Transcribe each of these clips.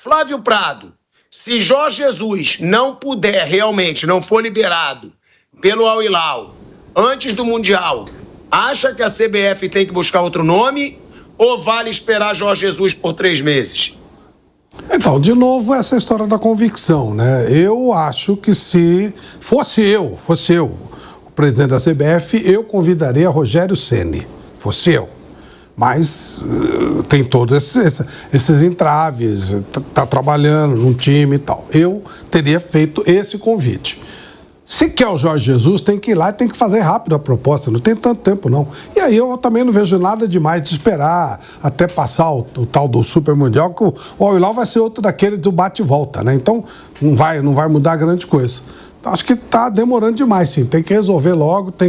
Flávio Prado, se Jorge Jesus não puder realmente, não for liberado pelo Al Hilal antes do Mundial, acha que a CBF tem que buscar outro nome ou vale esperar Jorge Jesus por 3 meses? Então, de novo, essa história da convicção, né? Eu acho que se fosse eu, o presidente da CBF, eu convidaria Rogério Ceni, fosse eu. Mas tem todos esses entraves, tá trabalhando num time e tal. Eu teria feito esse convite. Se quer o Jorge Jesus, tem que ir lá e tem que fazer rápido a proposta, não tem tanto tempo não. E aí eu também não vejo nada demais de esperar até passar o tal do Super Mundial, que o Al Hilal vai ser outro daqueles do bate e volta, né? Então não vai mudar grande coisa. Então, acho que está demorando demais, sim. Tem que resolver logo, a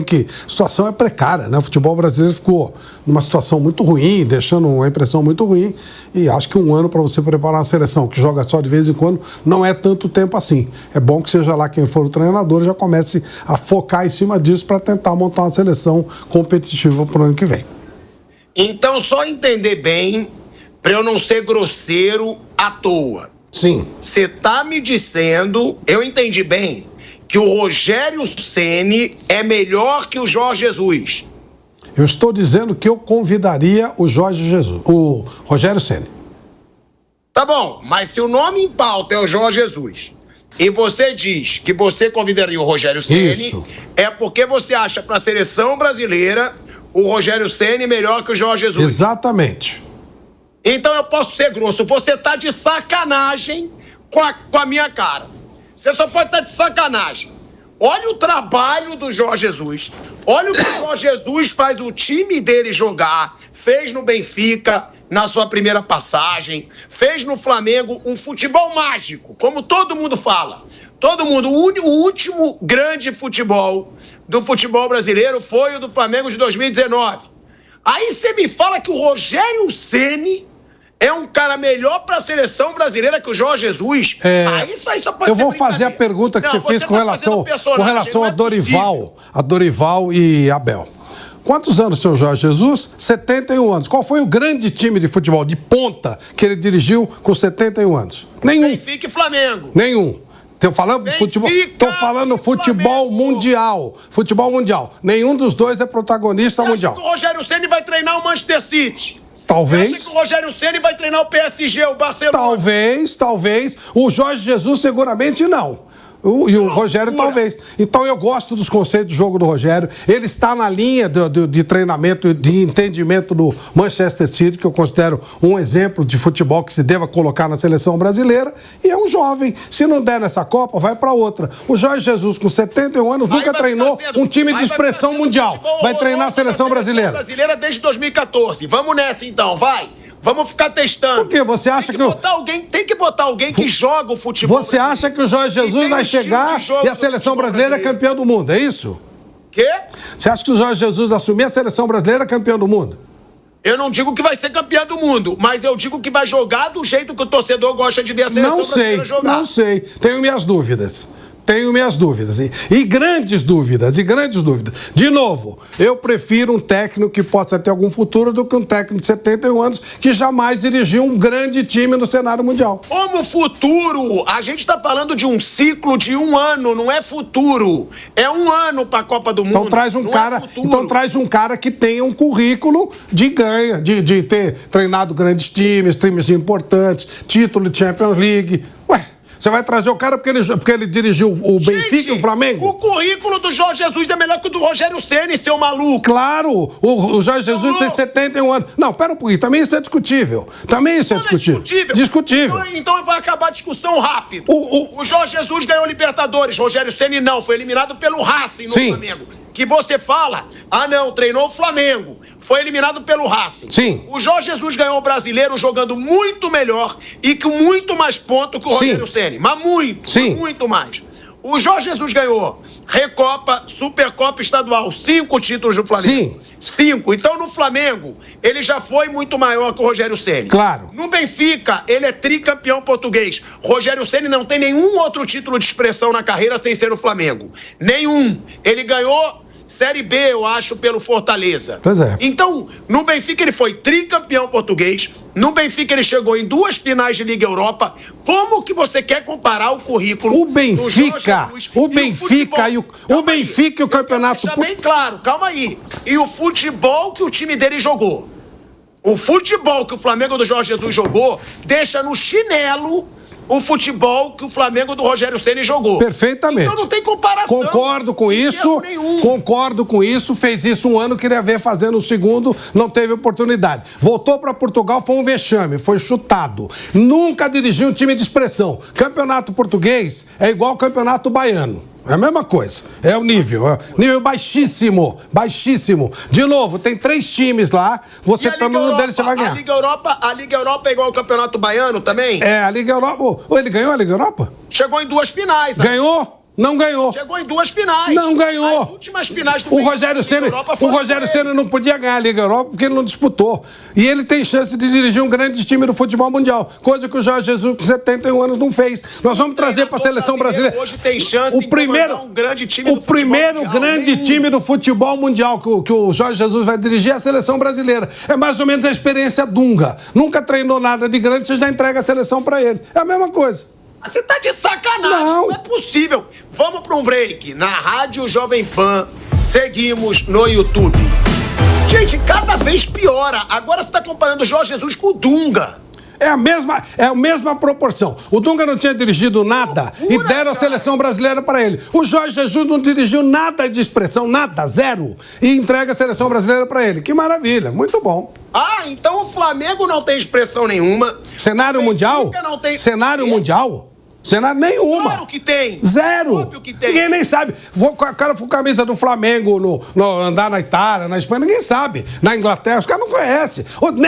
situação é precária, né? O futebol brasileiro ficou numa situação muito ruim, deixando uma impressão muito ruim. E acho que 1 ano para você preparar uma seleção que joga só de vez em quando não é tanto tempo assim. É bom que seja lá quem for o treinador já comece a focar em cima disso para tentar montar uma seleção competitiva para o ano que vem. Então, só entender bem, para eu não ser grosseiro à toa. Sim. Você está me dizendo, eu entendi bem, que o Rogério Ceni é melhor que o Jorge Jesus. Eu estou dizendo que eu convidaria o Rogério Ceni. Tá bom, mas se o nome em pauta é o Jorge Jesus e você diz que você convidaria o Rogério Ceni, é porque você acha para a seleção brasileira o Rogério Ceni melhor que o Jorge Jesus. Exatamente. Então eu posso ser grosso, você tá de sacanagem com a minha cara. Você só pode estar de sacanagem. Olha o trabalho do Jorge Jesus. Olha o que o Jorge Jesus faz o time dele jogar. Fez no Benfica, na sua primeira passagem. Fez no Flamengo um futebol mágico, como todo mundo fala. Todo mundo. O último grande futebol do futebol brasileiro foi o do Flamengo de 2019. Aí você me fala que o Rogério Ceni é um cara melhor para a seleção brasileira que o Jorge Jesus. Isso aí só pode ser. Eu vou fazer a pergunta que você fez com relação a Dorival e Abel. Quantos anos tem o Jorge Jesus? 71 anos. Qual foi o grande time de futebol de ponta que ele dirigiu com 71 anos? Nenhum. Benfica e Flamengo. Nenhum. Estou falando futebol mundial. Futebol mundial. Nenhum dos dois é protagonista mundial. Acha que o Rogério Ceni vai treinar o Manchester City? Talvez. Acha que o Rogério Ceni vai treinar o PSG, o Barcelona? Talvez. O Jorge Jesus seguramente não. E o Rogério talvez. Então eu gosto dos conceitos de jogo do Rogério. Ele está na linha de treinamento, de entendimento do Manchester City, que eu considero um exemplo de futebol que se deva colocar na seleção brasileira. E é um jovem. Se não der nessa Copa, vai para outra. O Jorge Jesus, com 71 anos, nunca treinou um time de expressão mundial. Vai treinar a seleção brasileira. Desde 2014. Vamos nessa então, vai. Vamos ficar testando. Por quê? Você acha tem que botar alguém que joga o futebol. Você acha que o Jorge Jesus vai chegar e a seleção brasileira é campeã do mundo, é isso? Quê? Você acha que o Jorge Jesus assumir a seleção brasileira é campeã do mundo? Eu não digo que vai ser campeã do mundo, mas eu digo que vai jogar do jeito que o torcedor gosta de ver a seleção brasileira jogar. Não sei. Tenho minhas dúvidas. E grandes dúvidas. De novo, eu prefiro um técnico que possa ter algum futuro do que um técnico de 71 anos que jamais dirigiu um grande time no cenário mundial. Como futuro? A gente está falando de um ciclo de 1 ano, não é futuro. É 1 ano para a Copa do Mundo. Então traz um cara que tenha um currículo de ganha, de ter treinado grandes times importantes, título de Champions League. Você vai trazer o cara porque ele dirigiu o Benfica e o Flamengo? O currículo do Jorge Jesus é melhor que o do Rogério Ceni, seu maluco. Claro, o Jorge Jesus tem 71 anos. Não, pera um pouquinho, também isso é discutível. Discutível. Então vai acabar a discussão rápido. O Jorge Jesus ganhou Libertadores, Rogério Ceni não, foi eliminado pelo Racing no Flamengo. Que você fala, treinou o Flamengo, foi eliminado pelo Racing. Sim. O Jorge Jesus ganhou o Brasileiro jogando muito melhor e com muito mais pontos que o Rogério Ceni. Mas muito mais. O Jorge Jesus ganhou Recopa, Supercopa Estadual, 5 títulos do Flamengo. 5. Então, no Flamengo, ele já foi muito maior que o Rogério Ceni. Claro. No Benfica, ele é tricampeão português. Rogério Ceni não tem nenhum outro título de expressão na carreira sem ser o Flamengo. Nenhum. Ele ganhou Série B, eu acho, pelo Fortaleza. Pois é. Então, no Benfica ele foi tricampeão português, no Benfica ele chegou em 2 finais de Liga Europa. Como que você quer comparar o currículo O Benfica, o Benfica e o campeonato... Deixa bem claro, calma aí. E o futebol que o time dele jogou. O futebol que o Flamengo do Jorge Jesus jogou deixa no chinelo o futebol que o Flamengo do Rogério Ceni jogou. Perfeitamente. Então não tem comparação. Concordo com isso, fez isso um ano, queria ver fazendo o segundo, não teve oportunidade. Voltou para Portugal, foi um vexame, foi chutado. Nunca dirigiu um time de expressão. Campeonato português é igual ao campeonato baiano. É a mesma coisa, é o nível baixíssimo, baixíssimo. De novo, tem 3 times lá, você tá no deles, você vai ganhar. A Liga Europa é igual ao Campeonato Baiano também? É, a Liga Europa, ele ganhou a Liga Europa? Chegou em 2 finais. Ganhou? Não ganhou. Chegou em 2 finais. Não ganhou. As últimas finais do O Rogério Ceni não podia ganhar a Liga Europa porque ele não disputou. E ele tem chance de dirigir um grande time do futebol mundial, coisa que o Jorge Jesus, com 71 anos, não fez. Nós vamos trazer para a seleção brasileira. Hoje tem chance de comandar um grande time do futebol mundial. O primeiro grande time do futebol mundial que o Jorge Jesus vai dirigir é a seleção brasileira. É mais ou menos a experiência Dunga. Nunca treinou nada de grande, você já entrega a seleção para ele. É a mesma coisa. Você tá de sacanagem, não é possível. Vamos para um break. Na Rádio Jovem Pan, seguimos no YouTube. Gente, cada vez piora. Agora você tá comparando o Jorge Jesus com o Dunga. É a mesma proporção. O Dunga não tinha dirigido nada e deram a seleção brasileira para ele. O Jorge Jesus não dirigiu nada de expressão, nada, zero. E entrega a seleção brasileira para ele. Que maravilha, muito bom. Ah, então o Flamengo não tem expressão nenhuma. Cenário mundial? Não tem... Cenário mundial? Cenário nenhuma. Claro que tem. Zero. Óbvio que tem. Ninguém nem sabe. O cara foi com a camisa do Flamengo andar na Itália, na Espanha, ninguém sabe. Na Inglaterra, os caras não conhecem.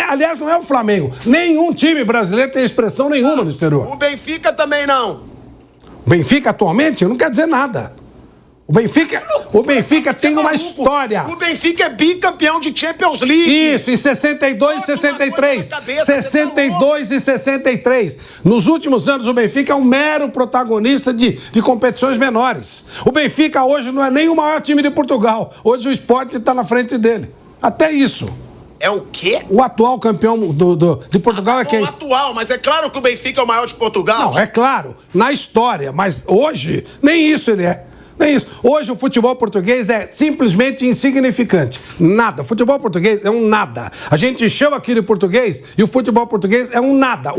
Aliás, não é o Flamengo. Nenhum time brasileiro tem expressão nenhuma no exterior. O Benfica também não. O Benfica atualmente não quer dizer nada. O Benfica tem uma história. O Benfica é bicampeão de Champions League. Isso, em 62 e 63. 62 e 63. Nos últimos anos, o Benfica é um mero protagonista de competições menores. O Benfica hoje não é nem o maior time de Portugal. Hoje o Sport está na frente dele. Até isso. É o quê? O atual campeão de Portugal é quem? O atual, mas é claro que o Benfica é o maior de Portugal. Não, é claro, na história, mas hoje nem isso ele é. Nem isso. Hoje o futebol português é simplesmente insignificante. Nada. O futebol português é um nada. A gente encheu aqui de português e o futebol português é um nada.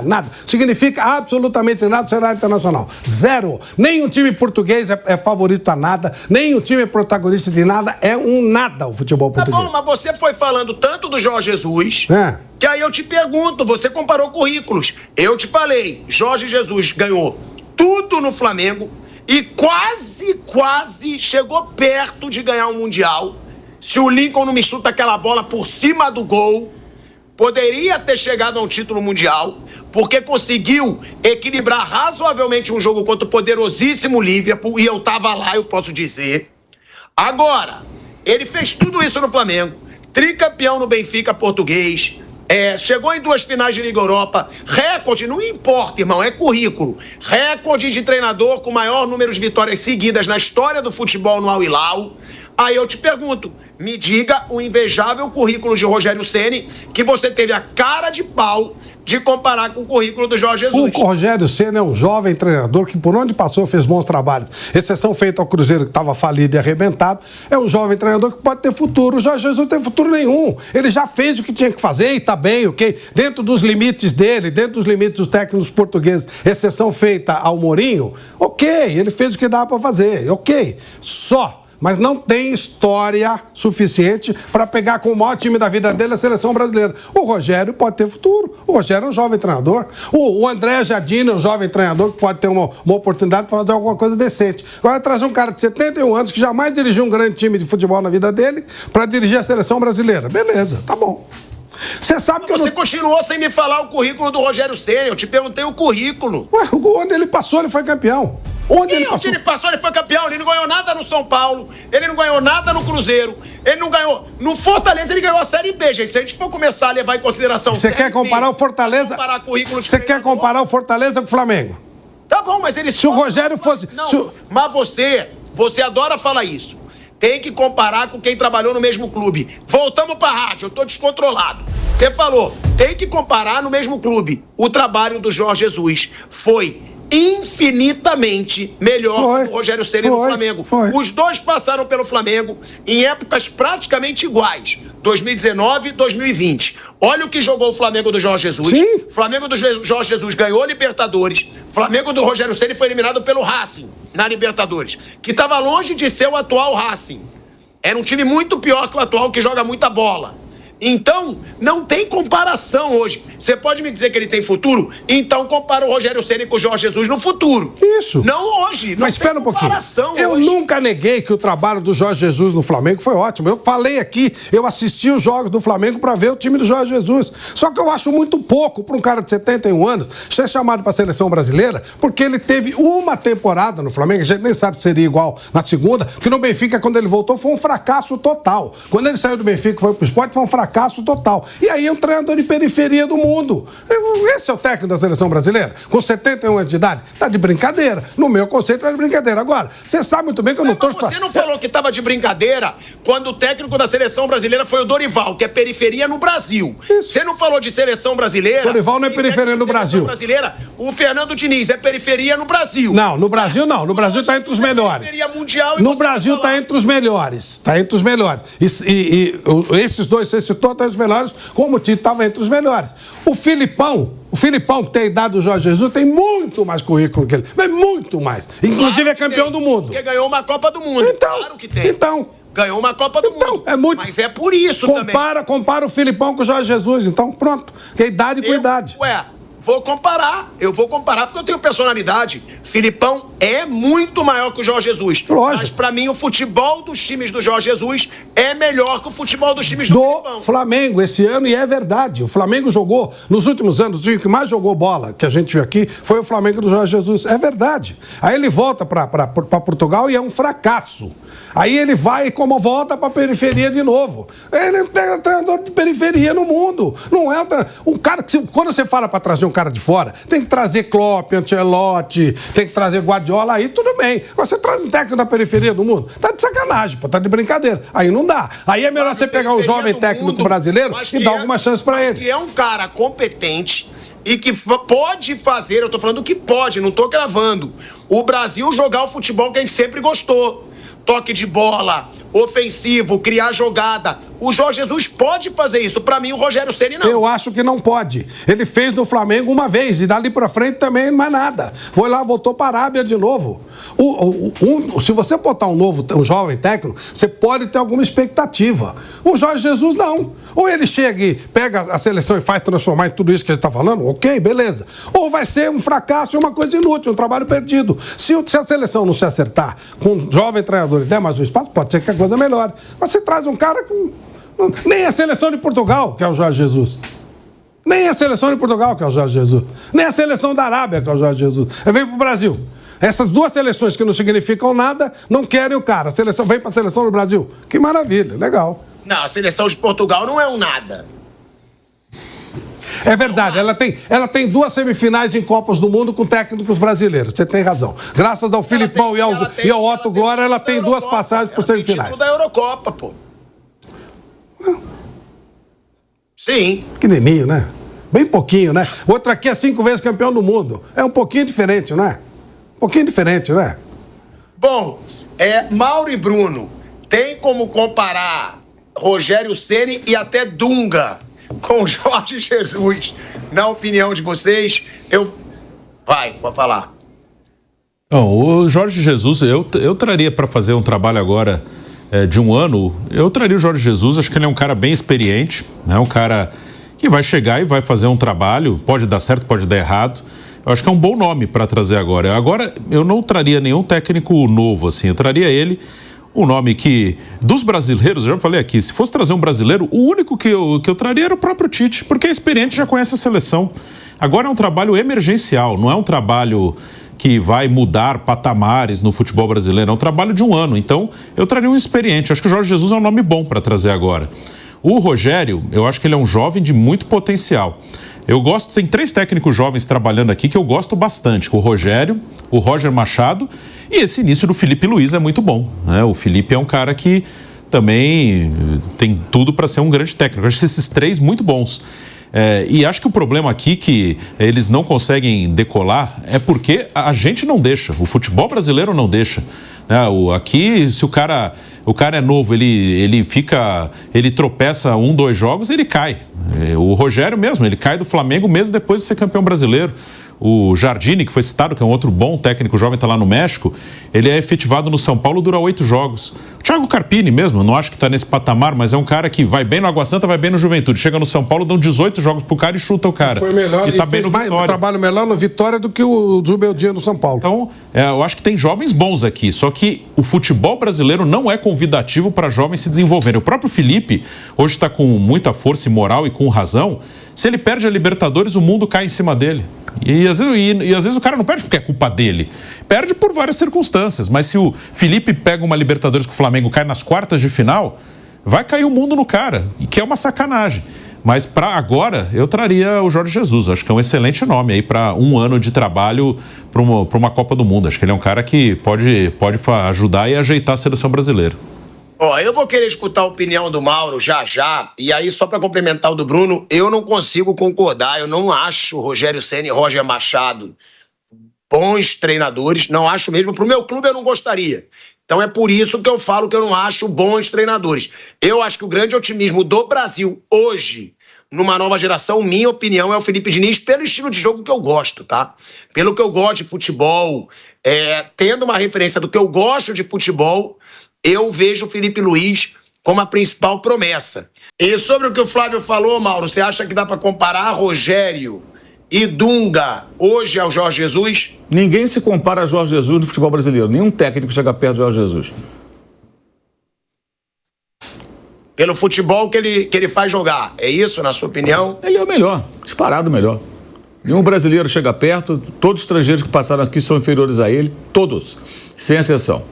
Nada. Significa absolutamente nada no cenário internacional. Zero. Nem o time português é favorito a nada, nem o time é protagonista de nada. É um nada o futebol português. Tá bom, mas você foi falando tanto do Jorge Jesus... É. Que aí eu te pergunto, você comparou currículos. Eu te falei, Jorge Jesus ganhou tudo no Flamengo e quase chegou perto de ganhar um Mundial. Se o Lincoln não me chuta aquela bola por cima do gol, poderia ter chegado a um título mundial, porque conseguiu equilibrar razoavelmente um jogo contra o poderosíssimo Liverpool, e eu tava lá, eu posso dizer. Agora, ele fez tudo isso no Flamengo, tricampeão no Benfica português, chegou em 2 finais de Liga Europa, recorde, não importa, irmão, é currículo. Recorde de treinador com maior número de vitórias seguidas na história do futebol no Al Hilal. Aí eu te pergunto, me diga o invejável currículo de Rogério Ceni, que você teve a cara de pau de comparar com o currículo do Jorge Jesus. O Rogério Ceni é um jovem treinador que por onde passou fez bons trabalhos. Exceção feita ao Cruzeiro, que estava falido e arrebentado. É um jovem treinador que pode ter futuro. O Jorge Jesus não tem futuro nenhum. Ele já fez o que tinha que fazer e está bem, ok? Dentro dos limites dele, dentro dos limites dos técnicos portugueses, exceção feita ao Mourinho, ok, ele fez o que dava para fazer, ok. Só. Mas não tem história suficiente para pegar com o maior time da vida dele a seleção brasileira. O Rogério pode ter futuro. O Rogério é um jovem treinador. O André Jardine é um jovem treinador que pode ter uma oportunidade para fazer alguma coisa decente. Agora trazer um cara de 71 anos que jamais dirigiu um grande time de futebol na vida dele para dirigir a seleção brasileira. Beleza, tá bom. Você sabe que Você continuou sem me falar o currículo do Rogério Ceni. Eu te perguntei o currículo. Ué, onde ele passou, ele foi campeão. Onde ele passou? Ele foi campeão. Ele não ganhou nada no São Paulo. Ele não ganhou nada no Cruzeiro. Ele não ganhou... No Fortaleza, ele ganhou a Série B, gente. Se a gente for começar a levar em consideração... Você quer comparar o Fortaleza... Você quer comparar o Fortaleza com o Flamengo? Tá bom, mas ele... Se o Rogério fosse... Não, mas você adora falar isso. tem que comparar com quem trabalhou no mesmo clube. Voltamos para a rádio, eu tô descontrolado. Você falou, tem que comparar no mesmo clube. O trabalho do Jorge Jesus foi infinitamente melhor que o Rogério Ceni no Flamengo. Os dois passaram pelo Flamengo em épocas praticamente iguais, 2019 e 2020. Olha o que jogou o Flamengo do Jorge Jesus. Sim. Flamengo do Jorge Jesus ganhou Libertadores. Flamengo do Rogério Ceni foi eliminado pelo Racing na Libertadores, que estava longe de ser o atual Racing. Era um time muito pior que o atual, que joga muita bola. Então, não tem comparação hoje. Você pode me dizer que ele tem futuro? Então compara o Rogério Ceni com o Jorge Jesus no futuro. Isso. Não hoje. Não. Mas espera um pouquinho. Eu nunca neguei que o trabalho do Jorge Jesus no Flamengo foi ótimo. Eu falei aqui, eu assisti os jogos do Flamengo para ver o time do Jorge Jesus. Só que eu acho muito pouco para um cara de 71 anos ser chamado para a seleção brasileira, porque ele teve uma temporada no Flamengo, a gente nem sabe se seria igual na segunda, porque no Benfica, quando ele voltou, foi um fracasso total. Quando ele saiu do Benfica e foi pro Sport, foi um fracasso total. E aí é um treinador de periferia do mundo. Esse é o técnico da seleção brasileira? Com 71 anos de idade? Tá de brincadeira. No meu conceito, tá de brincadeira. Agora, você sabe muito bem que eu não torço Você não falou que tava de brincadeira quando o técnico da seleção brasileira foi o Dorival, que é periferia no Brasil. Isso. Você não falou de seleção brasileira? Dorival não é periferia no Brasil. Brasileira, o Fernando Diniz é periferia no Brasil. Não, no Brasil não. No Brasil tá entre os melhores. Periferia mundial. No Brasil tá entre os melhores. Tá entre os melhores. E esses dois, você citou, tá entre os melhores, como o Tite estava entre os melhores. O Filipão, que tem a idade do Jorge Jesus, tem muito mais currículo que ele. Mas muito mais. Inclusive é campeão do mundo. Porque ganhou uma Copa do Mundo. Então, claro que tem. Então. Ganhou uma Copa do Mundo. É muito... Mas é por isso também. Compara o Filipão com o Jorge Jesus. Então, pronto. Que é idade com idade. Vou comparar. Eu vou comparar porque eu tenho personalidade. Filipão é muito maior que o Jorge Jesus. Lógico. Mas pra mim o futebol dos times do Jorge Jesus é melhor que o futebol dos times do Filipão. Flamengo esse ano, e é verdade. O Flamengo jogou, nos últimos anos, o time que mais jogou bola, que a gente viu aqui, foi o Flamengo do Jorge Jesus. É verdade. Aí ele volta pra Portugal e é um fracasso. Aí ele vai e como volta pra periferia de novo. Ele é um treinador de periferia no mundo. Não é um cara que, quando você fala pra trazer um cara de fora, tem que trazer Klopp, Ancelotti, tem que trazer Guardiola, aí tudo bem. Você traz um técnico da periferia do mundo, tá de sacanagem, pô, tá de brincadeira. Aí não dá. Aí é melhor você pegar um jovem técnico brasileiro e dar alguma chance pra ele. Que é um cara competente e que pode fazer, eu tô falando que pode, não tô gravando, o Brasil jogar o futebol que a gente sempre gostou. Toque de bola, ofensivo, criar jogada. O Jorge Jesus pode fazer isso. Pra mim, o Rogério Ceni não. Eu acho que não pode. Ele fez no Flamengo uma vez e dali pra frente também mais nada. Foi lá, voltou pra Arábia de novo. Se você botar um jovem técnico, você pode ter alguma expectativa. O Jorge Jesus não. Ou ele chega e pega a seleção e faz transformar em tudo isso que a gente tá falando, ok, beleza. Ou vai ser um fracasso e uma coisa inútil, um trabalho perdido. Se a seleção não se acertar com um jovem treinador e der mais um espaço, pode ser que a coisa melhore. Mas você traz um cara com... Nem a seleção de Portugal, que é o Jorge Jesus. Nem a seleção de Portugal, que é o Jorge Jesus. Nem a seleção da Arábia, que é o Jorge Jesus. Ele veio pro Brasil. Essas duas seleções que não significam nada, não querem o cara. A seleção vem pra seleção do Brasil. Que maravilha, legal. Não, a seleção de Portugal não é um nada. É verdade, ela tem duas semifinais em Copas do Mundo com técnicos brasileiros, você tem razão. Graças ao Filipão e ao Otto Glória, ela tem duas passagens por semifinais. Da Eurocopa, pô. Sim. Pequenininho, né? Bem pouquinho, né? O outro aqui é 5 vezes campeão do mundo. É um pouquinho diferente, não é? Um pouquinho diferente, não é? Bom, Mauro e Bruno, tem como comparar Rogério Ceni e até Dunga com Jorge Jesus, na opinião de vocês? Vai, pode falar. Não, o Jorge Jesus, eu traria para fazer um trabalho agora de um ano, eu traria o Jorge Jesus, acho que ele é um cara bem experiente, né? Um cara que vai chegar e vai fazer um trabalho, pode dar certo, pode dar errado. Eu acho que é um bom nome para trazer agora. Agora, eu não traria nenhum técnico novo, assim, eu traria ele, um nome que, dos brasileiros, eu já falei aqui, se fosse trazer um brasileiro, o único que eu traria era o próprio Tite, porque é experiente, já conhece a seleção. Agora é um trabalho emergencial, não é um trabalho que vai mudar patamares no futebol brasileiro, é um trabalho de um ano. Então, eu traria um experiente. Acho que o Jorge Jesus é um nome bom para trazer agora. O Rogério, eu acho que ele é um jovem de muito potencial. Tem 3 técnicos jovens trabalhando aqui que eu gosto bastante. O Rogério, o Roger Machado E esse início do Felipe Luiz é muito bom, né? O Felipe é um cara que também tem tudo para ser um grande técnico. Eu acho esses três muito bons. E acho que o problema aqui que eles não conseguem decolar é porque a gente não deixa, o futebol brasileiro não deixa. Aqui, se o cara é novo, ele tropeça 1, 2 jogos, ele cai. O Rogério mesmo, ele cai do Flamengo mesmo depois de ser campeão brasileiro. O Jardine, que foi citado, que é um outro bom técnico jovem, está lá no México, ele é efetivado no São Paulo, dura 8 jogos. O Thiago Carpini mesmo, eu não acho que está nesse patamar, mas é um cara que vai bem no Água Santa, vai bem no Juventude. Chega no São Paulo, dão 18 jogos pro cara e chuta o cara. Foi melhor, e tá bem no Vitória. Trabalho melhor no Vitória do que o Zubeldia no São Paulo. Então, eu acho que tem jovens bons aqui, só que o futebol brasileiro não é convidativo para jovens se desenvolverem. O próprio Felipe, hoje está com muita força e moral e com razão. Se ele perde a Libertadores, o mundo cai em cima dele. E às vezes o cara não perde porque é culpa dele. Perde por várias circunstâncias. Mas se o Felipe pega uma Libertadores que o Flamengo cai nas quartas de final, vai cair o mundo no cara, que é uma sacanagem. Mas para agora, eu traria o Jorge Jesus. Acho que é um excelente nome aí para um ano de trabalho para uma Copa do Mundo. Acho que ele é um cara que pode ajudar e ajeitar a seleção brasileira. Eu vou querer escutar a opinião do Mauro já. E aí, só para complementar o do Bruno, eu não consigo concordar. Eu não acho o Rogério Ceni e Roger Machado bons treinadores. Não acho mesmo. Pro meu clube, eu não gostaria. Então, é por isso que eu falo que eu não acho bons treinadores. Eu acho que o grande otimismo do Brasil hoje, numa nova geração, minha opinião, é o Felipe Diniz, pelo estilo de jogo que eu gosto, tá? Pelo que eu gosto de futebol, tendo uma referência do que eu gosto de futebol, eu vejo o Felipe Luiz como a principal promessa. E sobre o que o Flávio falou, Mauro, você acha que dá para comparar Rogério e Dunga hoje ao Jorge Jesus? Ninguém se compara a Jorge Jesus no futebol brasileiro. Nenhum técnico chega perto do Jorge Jesus. Pelo futebol que ele faz jogar, é isso, na sua opinião? Ele é o melhor, disparado o melhor. Nenhum brasileiro chega perto, todos os estrangeiros que passaram aqui são inferiores a ele, todos, sem exceção.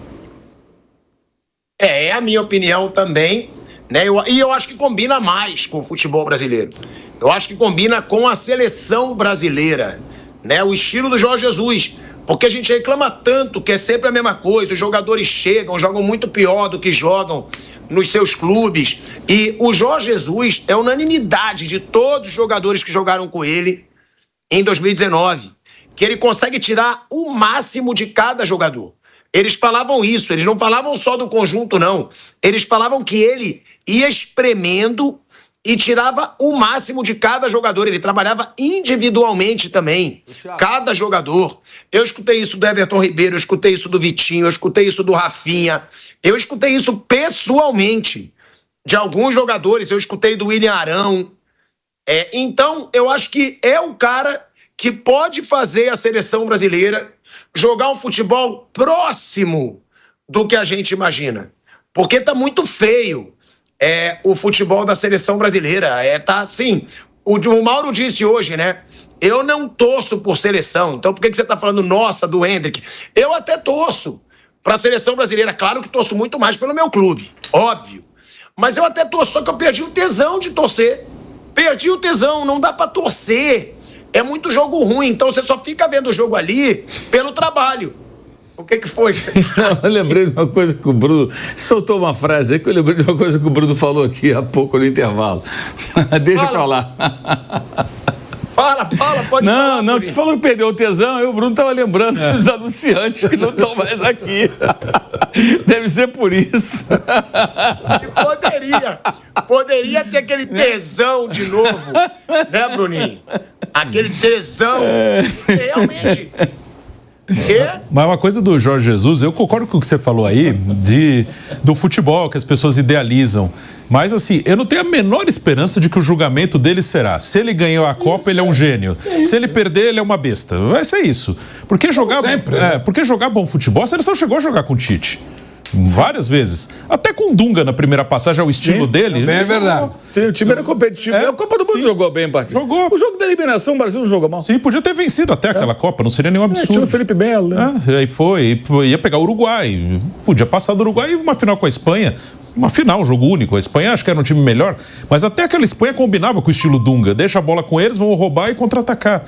É a minha opinião também, né? E eu acho que combina mais com o futebol brasileiro. Eu acho que combina com a seleção brasileira, né? O estilo do Jorge Jesus. Porque a gente reclama tanto que é sempre a mesma coisa. Os jogadores jogam muito pior do que jogam nos seus clubes. E o Jorge Jesus é unanimidade de todos os jogadores que jogaram com ele em 2019. Que ele consegue tirar o máximo de cada jogador. Eles falavam isso, eles não falavam só do conjunto, não. Eles falavam que ele ia espremendo e tirava o máximo de cada jogador. Ele trabalhava individualmente também, cada jogador. Eu escutei isso do Everton Ribeiro, eu escutei isso do Vitinho, eu escutei isso do Rafinha. Eu escutei isso pessoalmente de alguns jogadores, eu escutei do William Arão. Então, eu acho que é o cara que pode fazer a seleção brasileira jogar um futebol próximo do que a gente imagina. Porque tá muito feio o futebol da seleção brasileira. Tá assim, o Mauro disse hoje, né? Eu não torço por seleção. Então por que você tá falando, nossa, do Hendrick? Eu até torço pra seleção brasileira. Claro que torço muito mais pelo meu clube, óbvio. Mas eu até torço, só que eu perdi o tesão de torcer. Perdi o tesão, não dá pra torcer. É muito jogo ruim, então você só fica vendo o jogo ali pelo trabalho. O que foi que você... Não, eu lembrei de uma coisa que o Bruno... Soltou uma frase aí que eu lembrei de uma coisa que o Bruno falou aqui há pouco no intervalo. Deixa pra lá. Fala, pode falar. Não, que você falou que perdeu o tesão, aí o Bruno estava lembrando dos anunciantes que não estão mais aqui. Deve ser por isso. Poderia ter aquele tesão de novo, né, Bruninho? Aquele tesão. Realmente. Mas uma coisa do Jorge Jesus, eu concordo com o que você falou aí, do futebol, que as pessoas idealizam. Mas assim, eu não tenho a menor esperança de que o julgamento dele será: se ele ganhou a Copa, ele é um gênio. Se ele perder, ele é uma besta. Vai ser isso. Porque jogar bom futebol, a seleção chegou a jogar com o Tite. Várias vezes. Até com o Dunga na primeira passagem, o estilo dele. É verdade. Sim, o time era competitivo. A Copa do Mundo jogou bem, partido. Jogou. O jogo da eliminação, o Brasil não jogou mal. Sim, podia ter vencido até aquela Copa, não seria nenhum absurdo. Tinha o Felipe Melo, né? Aí ia pegar o Uruguai. Podia passar do Uruguai e uma final com a Espanha. Uma final, um jogo único. A Espanha acho que era um time melhor, mas até aquela Espanha combinava com o estilo Dunga. Deixa a bola com eles, vão roubar e contra-atacar.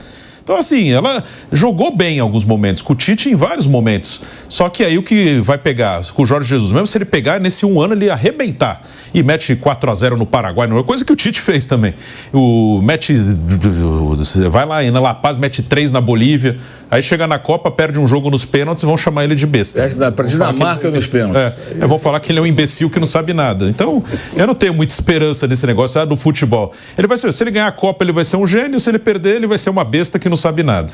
Então, assim, ela jogou bem em alguns momentos, com o Tite em vários momentos. Só que aí o que vai pegar com o Jorge Jesus, mesmo se ele pegar nesse 1 ano, ele ia arrebentar e mete 4-0 no Paraguai, não é coisa que o Tite fez também. Vai lá na La Paz, mete 3 na Bolívia, aí chega na Copa, perde um jogo nos pênaltis e vão chamar ele de besta. Para Dinamarca nos pênaltis. Vão falar que ele é um imbecil que não sabe nada. Então, eu não tenho muita esperança nesse negócio do futebol. Ele vai ser, se ele ganhar a Copa, ele vai ser um gênio, se ele perder, ele vai ser uma besta que não sabe nada.